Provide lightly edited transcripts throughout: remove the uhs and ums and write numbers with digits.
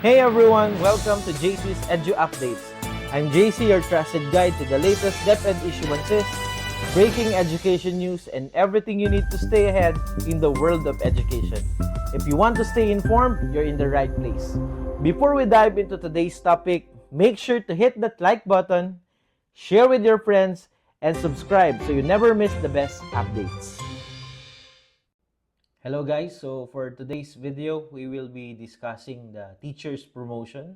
Hey everyone! Welcome to JC's Edu Updates. I'm JC, your trusted guide to the latest DepEd issuances, breaking education news, and everything you need to stay ahead in the world of education. If you want to stay informed, you're in the right place. Before we dive into today's topic, make sure to hit that like button, share with your friends, and subscribe so you never miss the best updates. Hello guys, so for today's video, we will be discussing the teacher's promotion,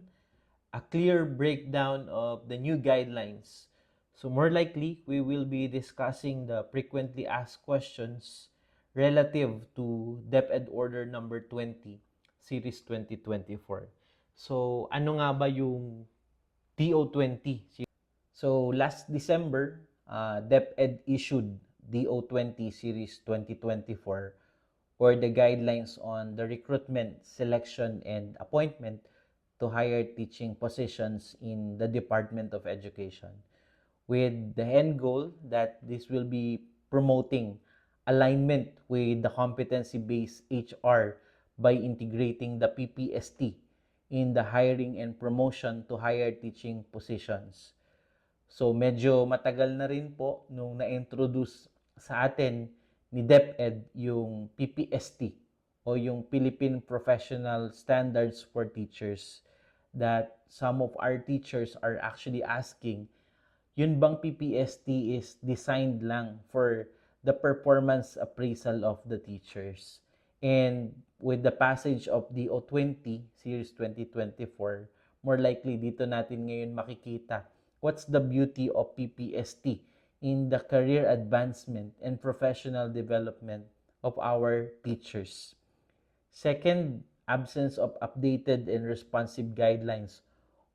a clear breakdown of the new guidelines. So more likely, we will be discussing the frequently asked questions relative to DepEd Order number 20, Series 2024. So ano nga ba yung DO20? So last December, DepEd issued DO20 Series 2024 or the guidelines on the recruitment, selection, and appointment to higher teaching positions in the Department of Education, with the end goal that this will be promoting alignment with the competency-based HR by integrating the PPST in the hiring and promotion to higher teaching positions. So medyo matagal na rin po nung na-introduce sa atin ni DepEd yung PPST o yung Philippine Professional Standards for Teachers that some of our teachers are actually asking, yun bang PPST is designed lang for the performance appraisal of the teachers? And with the passage of the O20 Series 2024, more likely dito natin ngayon makikita what's the beauty of PPST in the career advancement and professional development of our teachers. Second, absence of updated and responsive guidelines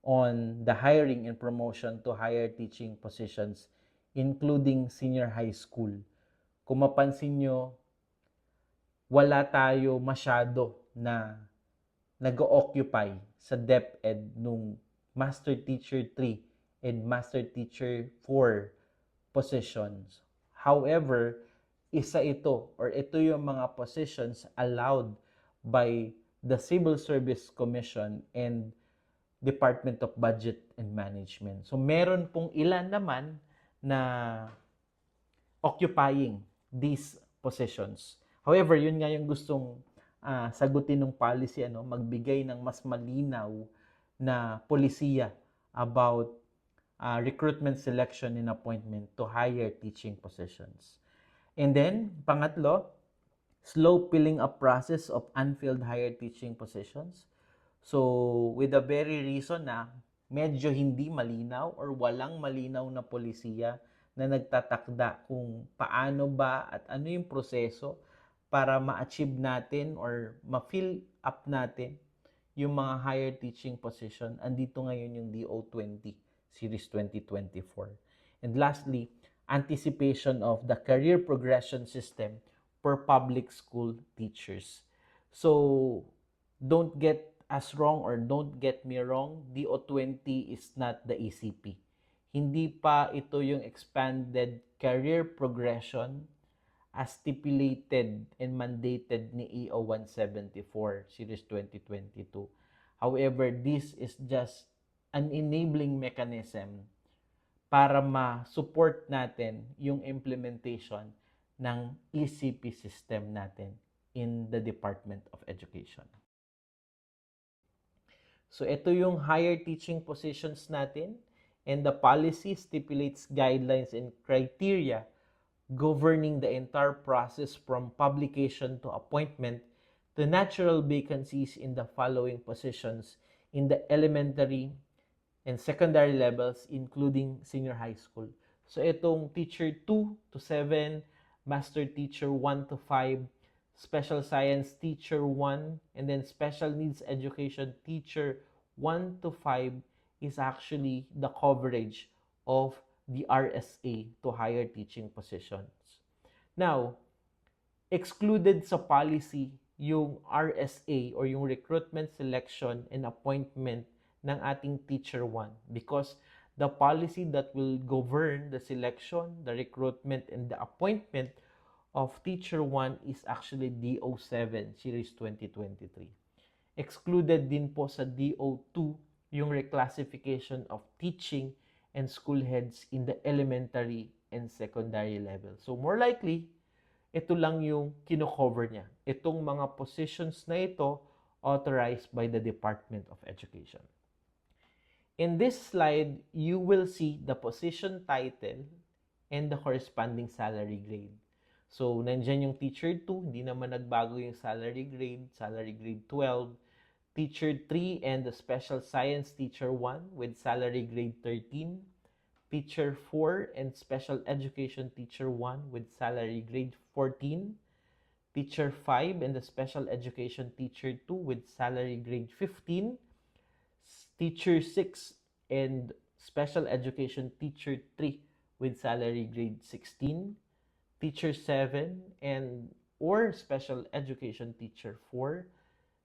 on the hiring and promotion to higher teaching positions, including senior high school. Kung mapansin nyo, wala tayo masyado na nag-occupy sa DepEd nung Master Teacher 3 and Master Teacher 4 positions. However, isa ito or ito yung mga positions allowed by the Civil Service Commission and Department of Budget and Management. So meron pong ilan naman na occupying these positions. However, yun nga yung gustong sagutin ng policy, magbigay ng mas malinaw na polisiya about recruitment, selection, and appointment to higher teaching positions. And then, pangatlo, slow filling up process of unfilled higher teaching positions. So, with the very reason na medyo hindi malinaw or walang malinaw na polisiya na nagtatakda kung paano ba at ano yung proseso para ma-achieve natin or ma-fill up natin yung mga higher teaching position. Andito ngayon yung DO20 Series 2024. And lastly, anticipation of the career progression system for public school teachers. So, don't get us wrong or don't get me wrong, DO20 is not the ECP. Hindi pa ito yung expanded career progression as stipulated and mandated ni EO 174 Series 2022. However, this is just an enabling mechanism para ma-support natin yung implementation ng ECP system natin in the Department of Education. So ito yung higher teaching positions natin, and the policy stipulates guidelines and criteria governing the entire process from publication to appointment to natural vacancies in the following positions in the elementary and secondary levels, including senior high school. So itong teacher 2 to 7, master teacher 1 to 5, special science teacher 1, and then special needs education teacher 1 to 5 is actually the coverage of the RSA to higher teaching positions. Now, excluded sa policy yung RSA or yung recruitment, selection, and appointment ng ating teacher 1 because the policy that will govern the selection, the recruitment, and the appointment of teacher 1 is actually DO7 Series 2023. Excluded din po sa DO2 yung reclassification of teaching and school heads in the elementary and secondary level. So more likely, ito lang yung kino-cover niya. Itong mga positions na ito authorized by the Department of Education. In this slide, you will see the position title and the corresponding salary grade. So, nandyan yung Teacher 2, hindi naman nagbago yung salary grade 12, Teacher 3 and the Special Science Teacher 1 with salary grade 13, Teacher 4 and Special Education Teacher 1 with salary grade 14, Teacher 5 and the Special Education Teacher 2 with salary grade 15, Teacher 6 and Special Education Teacher 3 with salary grade 16, Teacher 7 and or Special Education Teacher 4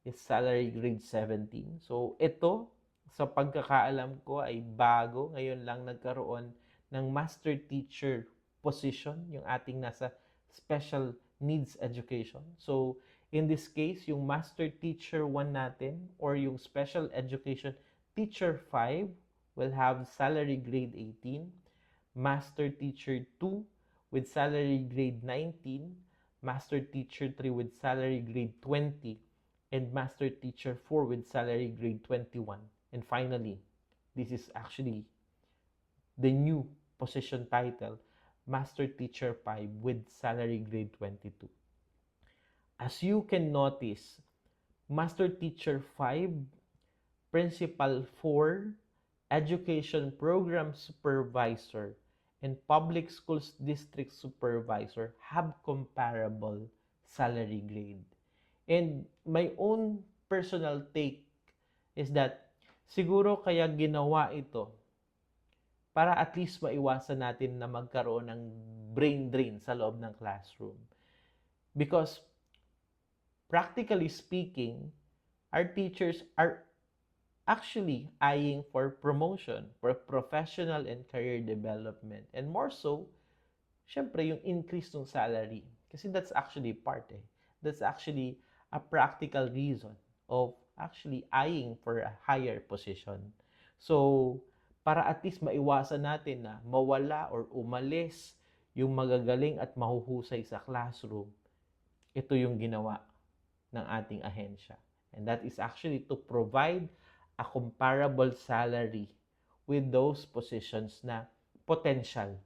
is salary grade 17. So, ito, sa pagkakaalam ko ay bago. Ngayon lang nagkaroon ng Master Teacher position, yung ating nasa Special Needs Education. So, in this case, yung Master Teacher 1 natin or yung Special Education Teacher 5 will have salary grade 18, Master Teacher 2 with salary grade 19, Master Teacher 3 with salary grade 20, and Master Teacher 4 with salary grade 21. And finally, this is actually the new position title, Master Teacher 5 with salary grade 22. As you can notice, Master Teacher 5, Principal 4, Education Program Supervisor, and Public Schools District Supervisor have comparable salary grade. And my own personal take is that siguro kaya ginawa ito para at least maiwasan natin na magkaroon ng brain drain sa loob ng classroom. Because practically speaking, our teachers are actually eyeing for promotion, for professional and career development. And more so, syempre yung increase ng salary. Kasi that's actually part eh. That's actually a practical reason of actually eyeing for a higher position. So, para at least maiwasan natin na mawala or umalis yung magagaling at mahuhusay sa classroom, ito yung ginawa ng ating ahensya. And that is actually to provide a comparable salary with those positions na potential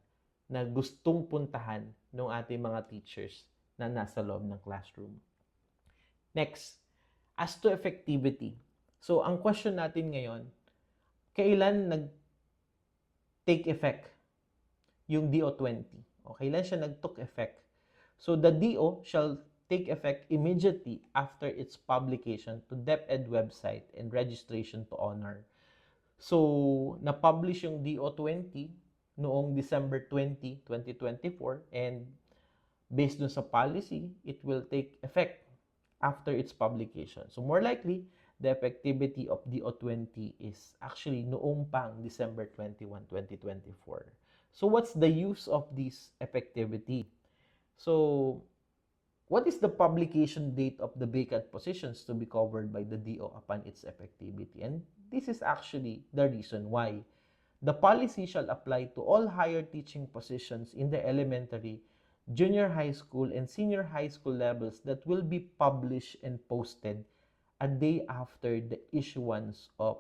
na gustong puntahan ng ating mga teachers na nasa loob ng classroom. Next, as to effectivity. So, ang question natin ngayon, kailan nag-take effect yung DO20? O kailan siya nag-took effect? So, the DO shall take effect immediately after its publication to DepEd website and registration to honor. So, na-publish yung DO20 noong December 20, 2024 and based dun sa policy, it will take effect after its publication. So, more likely, the effectivity of DO20 is actually noong pang December 21, 2024. So, what's the use of this effectivity? So, what is the publication date of the vacant positions to be covered by the DO upon its effectivity? And this is actually the reason why. The policy shall apply to all higher teaching positions in the elementary, junior high school, and senior high school levels that will be published and posted a day after the issuance of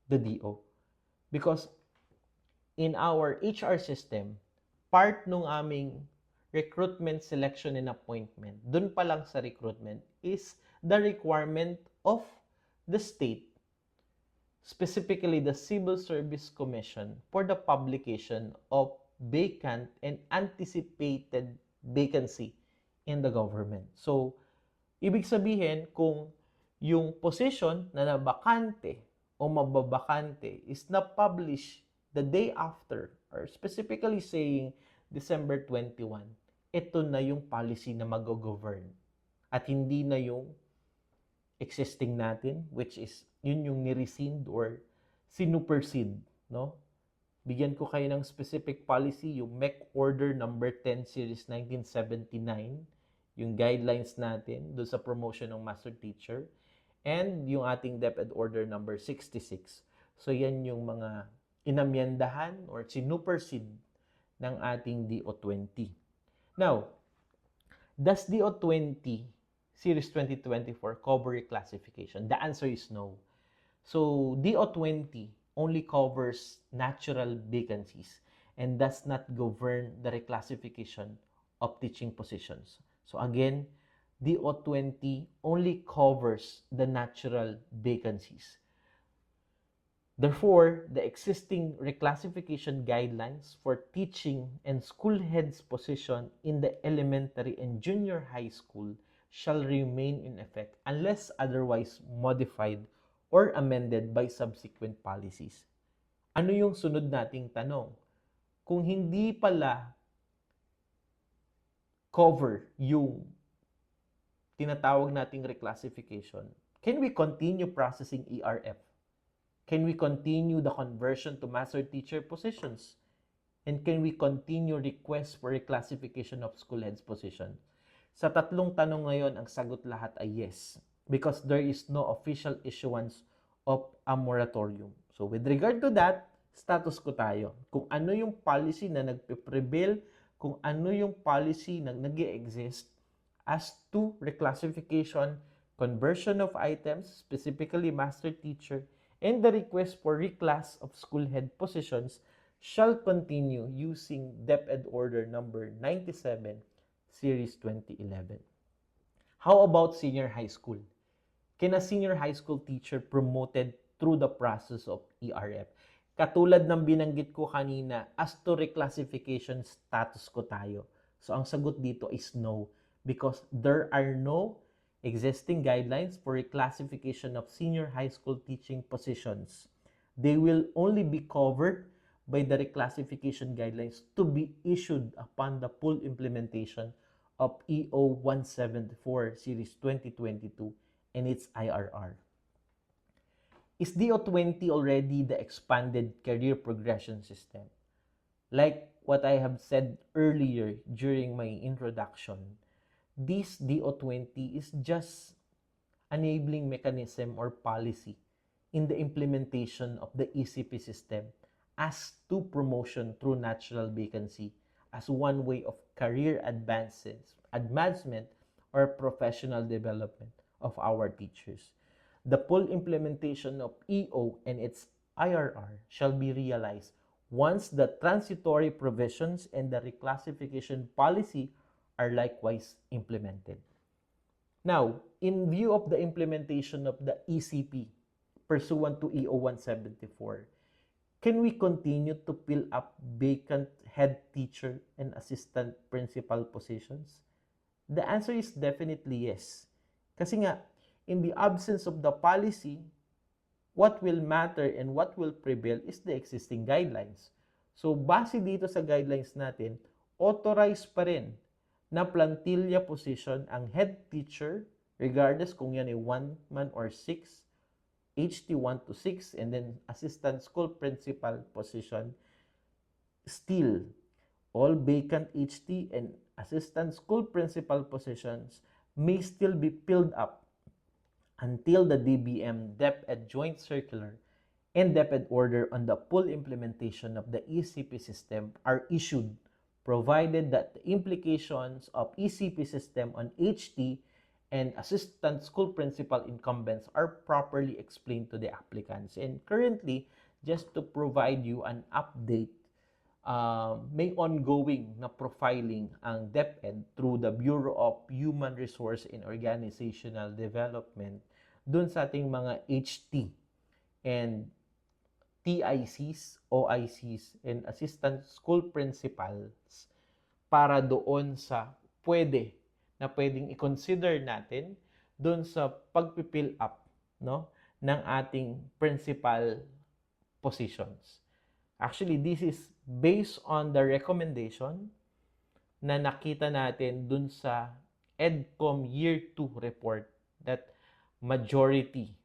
the DO. Because in our HR system, part nung aming recruitment, selection, and appointment, dun pa lang sa recruitment, is the requirement of the state, specifically the Civil Service Commission, for the publication of vacant and anticipated vacancy in the government. So, ibig sabihin, kung yung position na nabakante o mababakante is na-publish the day after, or specifically saying December 21, ito na yung policy na mag-govern. At hindi na yung existing natin, which is yun yung nirescind or sinupersede, no? Bigyan ko kayo ng specific policy, yung MEC Order number 10 Series 1979, yung guidelines natin doon sa promotion ng master teacher. and yung ating DepEd Order number 66. So yan yung mga inamyendahan or sinupersede ng ating DO20. Now, does DO20 Series 2024 cover reclassification? The answer is no. So DO20 only covers natural vacancies and does not govern the reclassification of teaching positions. So again, DO20 only covers the natural vacancies. Therefore, the existing reclassification guidelines for teaching and school heads position in the elementary and junior high school shall remain in effect unless otherwise modified or amended by subsequent policies. Ano yung sunod nating tanong? Kung hindi pala cover yung tinatawag nating reclassification, can we continue processing ERF? Can we continue the conversion to master teacher positions? And can we continue requests for reclassification of school heads position? Sa tatlong tanong ngayon, ang sagot lahat ay yes. Because there is no official issuance of a moratorium. So with regard to that, status quo tayo. Kung ano yung policy na nagpe-prevail, kung ano yung policy na nag-exist as to reclassification, conversion of items, specifically master teacher, and the request for reclass of school head positions shall continue using DepEd Order number 97, Series 2011. How about senior high school? Can a senior high school teacher promoted through the process of ERF? Katulad ng binanggit ko kanina, as to reclassification status ko tayo. So ang sagot dito is no, because there are no existing guidelines for reclassification of senior high school teaching positions. They will only be covered by the reclassification guidelines to be issued upon the full implementation of EO 174 Series 2022 and its IRR. Is DO20 already the expanded career progression system? Like what I have said earlier during my introduction, this DO20 is just enabling mechanism or policy in the implementation of the ECP system as to promotion through natural vacancy as one way of career advancement or professional development of our teachers. The full implementation of EO and its IRR shall be realized once the transitory provisions and the reclassification policy are likewise implemented. Now, in view of the implementation of the ECP pursuant to EO 174, can we continue to fill up vacant head teacher and assistant principal positions? The answer is definitely yes. Kasi nga, in the absence of the policy, what will matter and what will prevail is the existing guidelines. So, base dito sa guidelines natin, authorized pa rin na plantilla position ang head teacher, regardless kung yan ay 1 man or 6, HT 1 to 6, and then assistant school principal position, still, all vacant HT and assistant school principal positions may still be filled up until the DBM DepEd Joint Circular and DepEd Order on the full implementation of the ECP system are issued, provided that the implications of ECP system on HT and assistant school principal incumbents are properly explained to the applicants. And currently, just to provide you an update, may ongoing na profiling ang DepEd through the Bureau of Human Resource and Organizational Development dun sa ating mga HT and TICs, OICs, and assistant school principals para doon sa pwedeng i-consider natin doon sa pag-fill up, no, ng ating principal positions. Actually, this is based on the recommendation na nakita natin dun sa EDCOM Year 2 report that majority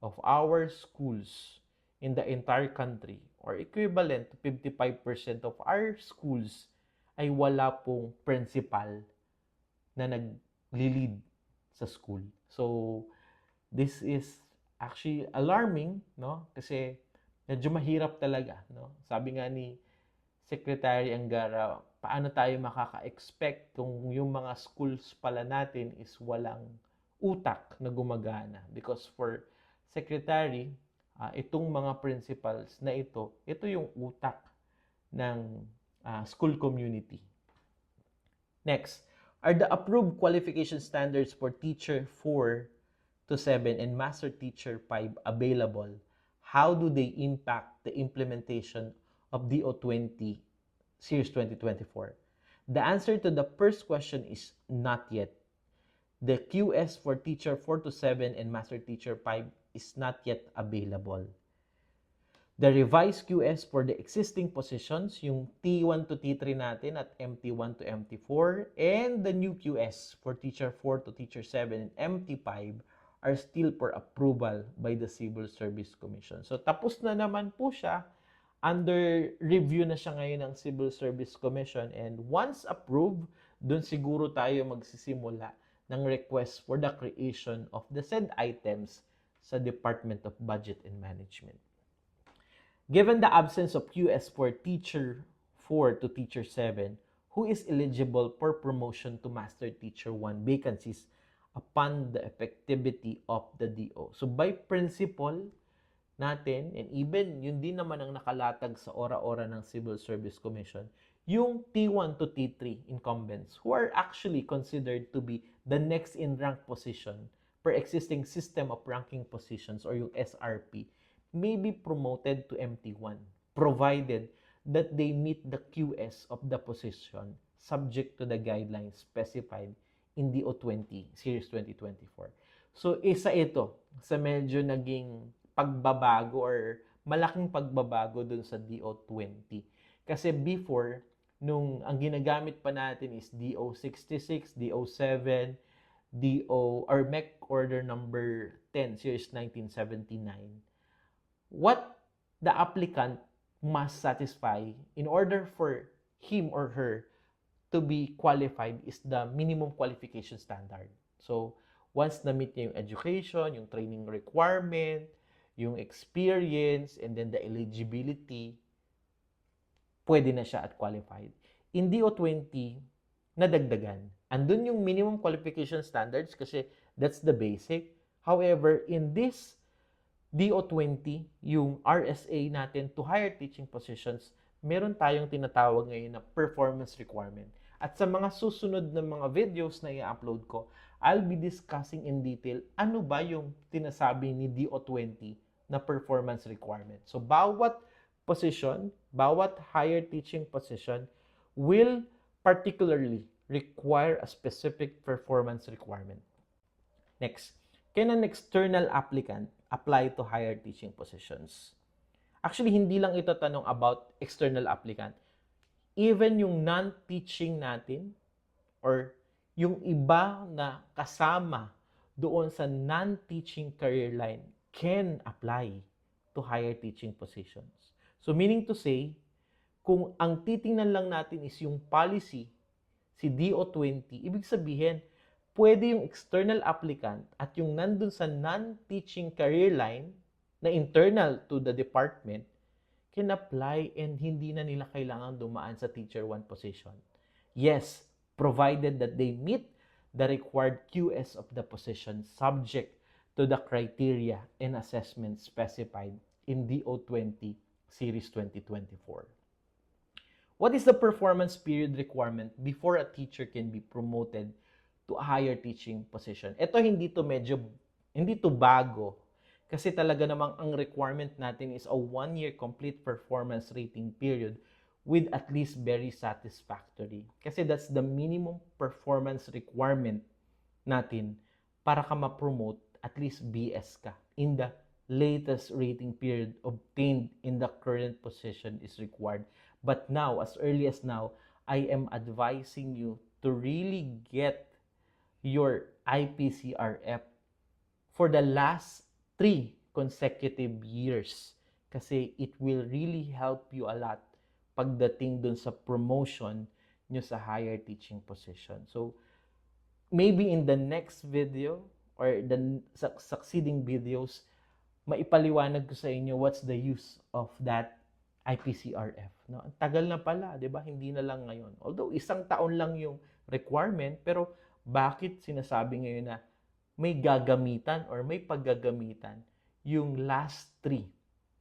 of our schools in the entire country or equivalent to 55% of our schools ay wala pong principal na nag-lead sa school. So, This is actually alarming, no? Kasi medyo mahirap talaga, no? Sabi nga ni Secretary Angara, paano tayo makaka-expect kung yung mga schools pala natin is walang utak na gumagana? Because for Secretary, itong mga principals na ito yung utak ng school community. Next, are the approved qualification standards for Teacher 4 to 7 and Master Teacher 5 available? How do they impact the implementation of DO20 Series 2024? The answer to the first question is not yet. The QS for Teacher 4 to 7 and Master Teacher 5 is not yet available. The revised QS for the existing positions, yung T1 to T3 natin at MT1 to MT4, and the new QS for Teacher 4 to Teacher 7 and MT5 are still for approval by the Civil Service Commission. So tapos na naman po siya, under review na siya ngayon ng Civil Service Commission, and once approved, dun siguro tayo magsisimula ng request for the creation of the said items sa Department of Budget and Management. Given the absence of QS for Teacher 4 to Teacher 7, who is eligible for promotion to Master Teacher 1 vacancies upon the effectivity of the DO? So by principle natin, and even yun din naman ang nakalatag sa ora-ora ng Civil Service Commission, yung T1 to T3 incumbents who are actually considered to be the next in rank position per existing system of ranking positions or yung SRP may be promoted to MT1 provided that they meet the QS of the position subject to the guidelines specified in DO20 Series 2024. So isa ito sa medyo naging pagbabago or malaking pagbabago dun sa DO20. Kasi before, nung ang ginagamit pa natin is DO66, DO7, DO or MEC Order number 10, Series 1979. What the applicant must satisfy in order for him or her to be qualified is the minimum qualification standard. So, once na-meet niya yung education, yung training requirement, yung experience, and then the eligibility, pwede na siya at qualified. In DO20, nadagdagan. Andun yung minimum qualification standards kasi that's the basic. However, in this DO20, yung RSA natin to higher teaching positions, meron tayong tinatawag ngayon na performance requirement. At sa mga susunod na mga videos na i-upload ko, I'll be discussing in detail ano ba yung tinasabi ni DO20 na performance requirement. So, bawat position, bawat higher teaching position will particularly require a specific performance requirement. Next, can an external applicant apply to higher teaching positions? Actually, hindi lang ito tanong about external applicant. Even yung non-teaching natin or yung iba na kasama doon sa non-teaching career line can apply to higher teaching positions. So meaning to say, kung ang titingnan lang natin is yung policy, si DO20, ibig sabihin, pwede yung external applicant at yung nandun sa non-teaching career line na internal to the department can apply and hindi na nila kailangan dumaan sa Teacher 1 position. Yes, provided that they meet the required QS of the position subject to the criteria and assessment specified in DO20 Series 2024. What is the performance period requirement before a teacher can be promoted to a higher teaching position? Ito hindi to bago kasi talaga namang ang requirement natin is a 1-year complete performance rating period with at least very satisfactory. Kasi that's the minimum performance requirement natin para ka ma-promote at least BS ka in the latest rating period obtained in the current position is required. But now, as early as now, I am advising you to really get your IPCRF for the last 3 consecutive years kasi it will really help you a lot pagdating dun sa promotion nyo sa higher teaching position. So, maybe in the next video or the succeeding videos, maipaliwanag ko sa inyo what's the use of that IPCRF. No? Ang tagal na pala, di ba? Hindi na lang ngayon. Although, isang taon lang yung requirement, pero bakit sinasabi ngayon na may gagamitan or may paggagamitan yung last 3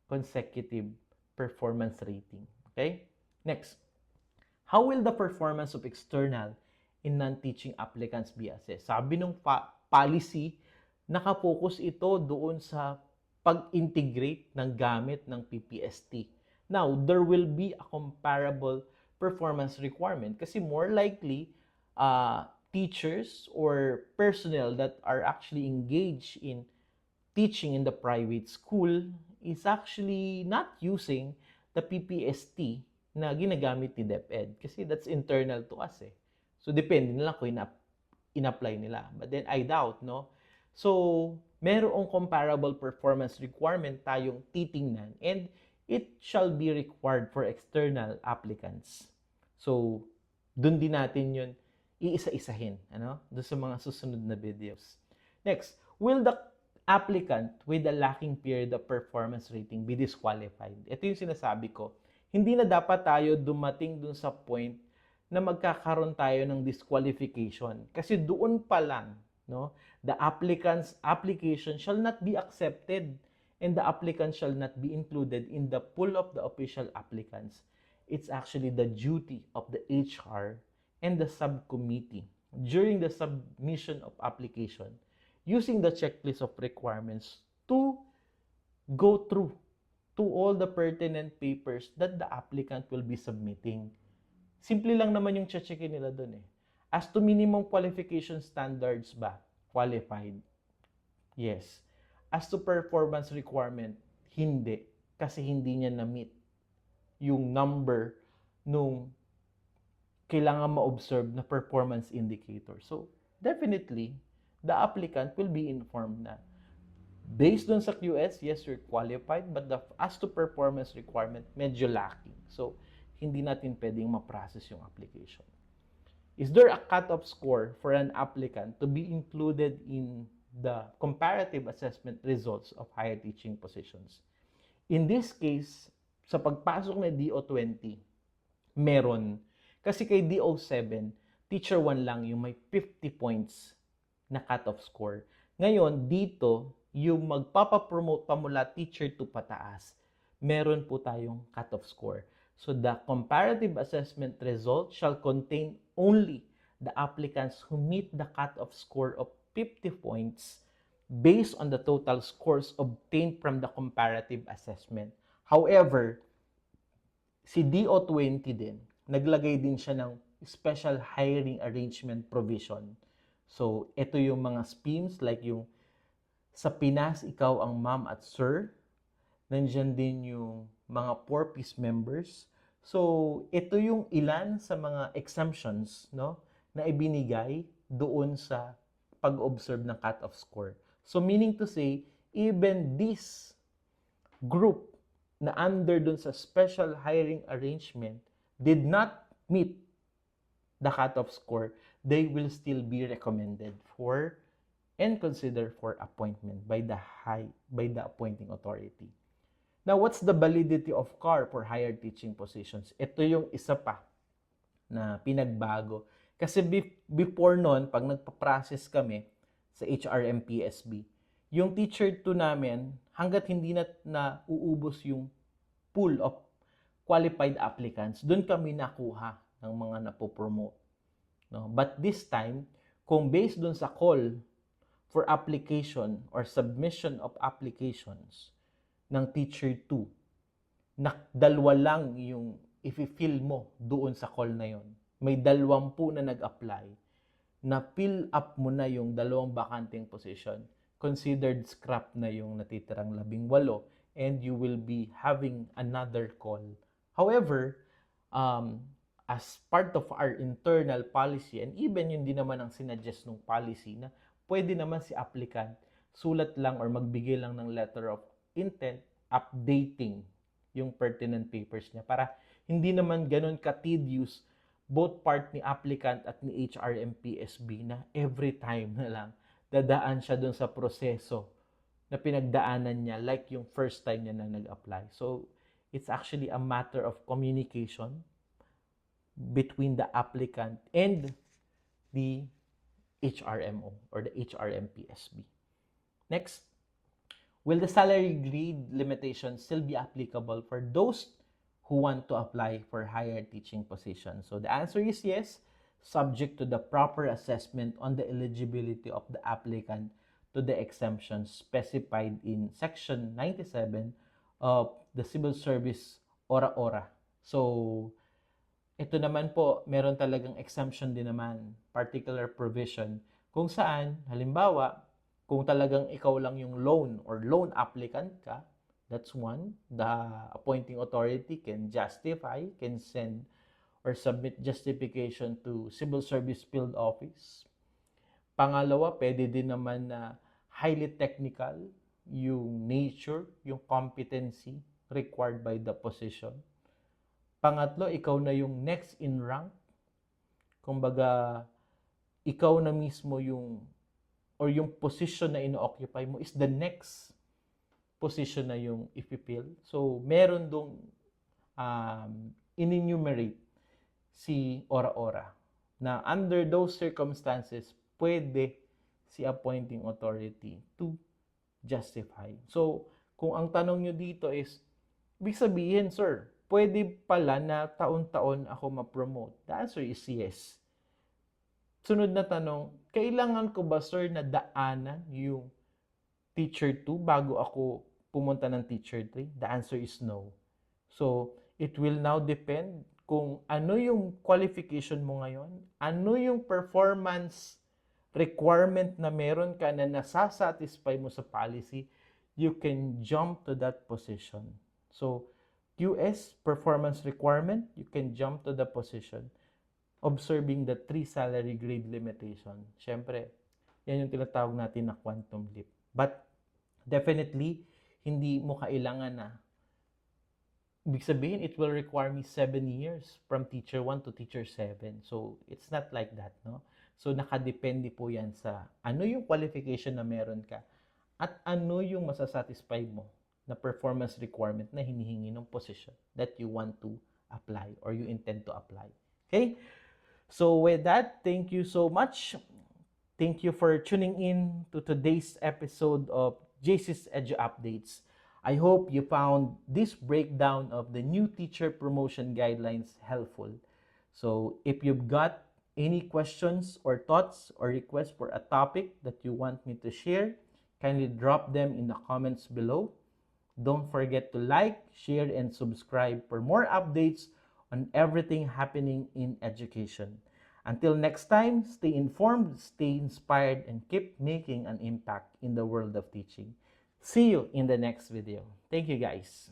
consecutive performance rating. Okay? Next. How will the performance of external in non-teaching applicants be assessed? Sabi ng policy, nakafocus ito doon sa pag-integrate ng gamit ng PPST. Now, there will be a comparable performance requirement kasi more likely, teachers or personnel that are actually engaged in teaching in the private school is actually not using the PPST na ginagamit ni DepEd kasi that's internal to us eh. So, depende na lang kung in-apply nila. But then, I doubt, no? So, merong comparable performance requirement tayong titingnan and it shall be required for external applicants. So, dun din natin yun iisa-isahin, ano? Doon sa mga susunod na videos. Next, will the applicant with a lacking period of performance rating be disqualified? Ito yung sinasabi ko. Hindi na dapat tayo dumating dun sa point na magkakaroon tayo ng disqualification. Kasi doon pa lang, no, the applicant's application shall not be accepted and the applicant shall not be included in the pool of the official applicants. It's actually the duty of the HR and the subcommittee during the submission of application using the checklist of requirements to go through to all the pertinent papers that the applicant will be submitting. Simple lang naman yung checkin nila doon eh. As to minimum qualification standards ba? Qualified? Yes. As to performance requirement, hindi. Kasi hindi niya na-meet yung number nung kailangan ma-observe na performance indicator. So, definitely, the applicant will be informed na based on sa QS, yes, you're qualified, but as to performance requirement, medyo lacking. So, hindi natin pwedeng ma-process yung application. Is there a cut-off score for an applicant to be included in the comparative assessment results of higher teaching positions? In this case, sa pagpasok na DO20, meron. Kasi kay DO7, teacher 1 lang yung may 50 points na cut-off score. Ngayon, dito, yung magpapapromote pa mula teacher 2 pataas, meron po tayong cut-off score. So, the comparative assessment result shall contain only the applicants who meet the cut-off score of 50 points based on the total scores obtained from the comparative assessment. However, si DO20 din, naglagay din siya ng special hiring arrangement provision. So, ito yung mga schemes like yung sa Pinas, ikaw ang ma'am at sir. Nandiyan din yung mga 4-piece members. So, ito yung ilan sa mga exemptions, no, na ibinigay doon sa pag-observe ng cut-off score. So, meaning to say, even this group na under dun sa special hiring arrangement did not meet the cut-off score, they will still be recommended for and considered for appointment by the appointing authority. Now, what's the validity of CAR for higher teaching positions? Ito yung isa pa na pinagbago. Kasi before nun, pag nagpa-process kami sa HRM-PSB, yung teacher 2 namin, hanggat hindi na uubos yung pool of qualified applicants, doon kami nakuha ng mga napopromote. No? But this time, kung based doon sa call for application or submission of applications ng teacher 2, na dalawa lang yung i-fill mo doon sa call na yon. May 20 na nag-apply, na fill up mo na yung 2 bakanting position, considered scrap na yung natitirang 18, and you will be having another call. However, as part of our internal policy, and even yun din naman ang sinuggest ng policy, na pwede naman si applicant sulat lang or magbigay lang ng letter of intent updating yung pertinent papers niya para hindi naman ganun ka-tedious both part ni applicant at ni HRM-PSB na every time na lang dadaan siya dun sa proseso na pinagdaanan niya like yung first time niya na nag-apply. So, it's actually a matter of communication between the applicant and the HRMO or the HRMPSB. Next, will the salary grade limitation still be applicable for those who want to apply for higher teaching positions? So the answer is yes, subject to the proper assessment on the eligibility of the applicant to the exemptions specified in Section 97 of the Civil Service Ora-Ora. So, ito naman po, meron talagang exemption din naman, particular provision, kung saan, halimbawa, kung talagang ikaw lang yung loan or loan applicant ka, that's one. The appointing authority can justify, can send or submit justification to Civil Service Field Office. Pangalawa, pwede din naman na highly technical yung nature, yung competency required by the position. Pangatlo, ikaw na yung next in rank. Kumbaga, ikaw na mismo yung or yung position na ino-occupy mo is the next position na yung ipipill. So, meron dong in-enumerate si Ora-Ora na under those circumstances, pwede si appointing authority to justify. So, kung ang tanong nyo dito is, ibig sabihin, sir, pwede pala na taon-taon ako ma-promote? The answer is yes. Sunod na tanong, kailangan ko ba, sir, na daanan yung teacher 2 bago ako pumunta ng teacher 3? The answer is no. So, it will now depend kung ano yung qualification mo ngayon, ano yung performance requirement na meron ka na nasasatisfy mo sa policy, you can jump to that position. So, QS, performance requirement, you can jump to the position. Observing the 3 salary grade limitation. Siyempre, yan yung tinatawag natin na quantum leap. But, definitely, hindi mo kailangan na. Ibig sabihin, it will require me 7 years from teacher 1 to teacher 7. So, it's not like that, no? So, nakadepende po yan sa ano yung qualification na meron ka at ano yung masasatisfy mo na performance requirement na hinihingi ng position that you want to apply or you intend to apply. Okay? So, with that, thank you so much. Thank you for tuning in to today's episode of JC's Edu Updates. I hope you found this breakdown of the new teacher promotion guidelines helpful. So, if you've got any questions or thoughts or requests for a topic that you want me to share, kindly drop them in the comments below. Don't forget to like, share, and subscribe for more updates on everything happening in education. Until next time, stay informed, stay inspired, and keep making an impact in the world of teaching. See you in the next video. Thank you, guys.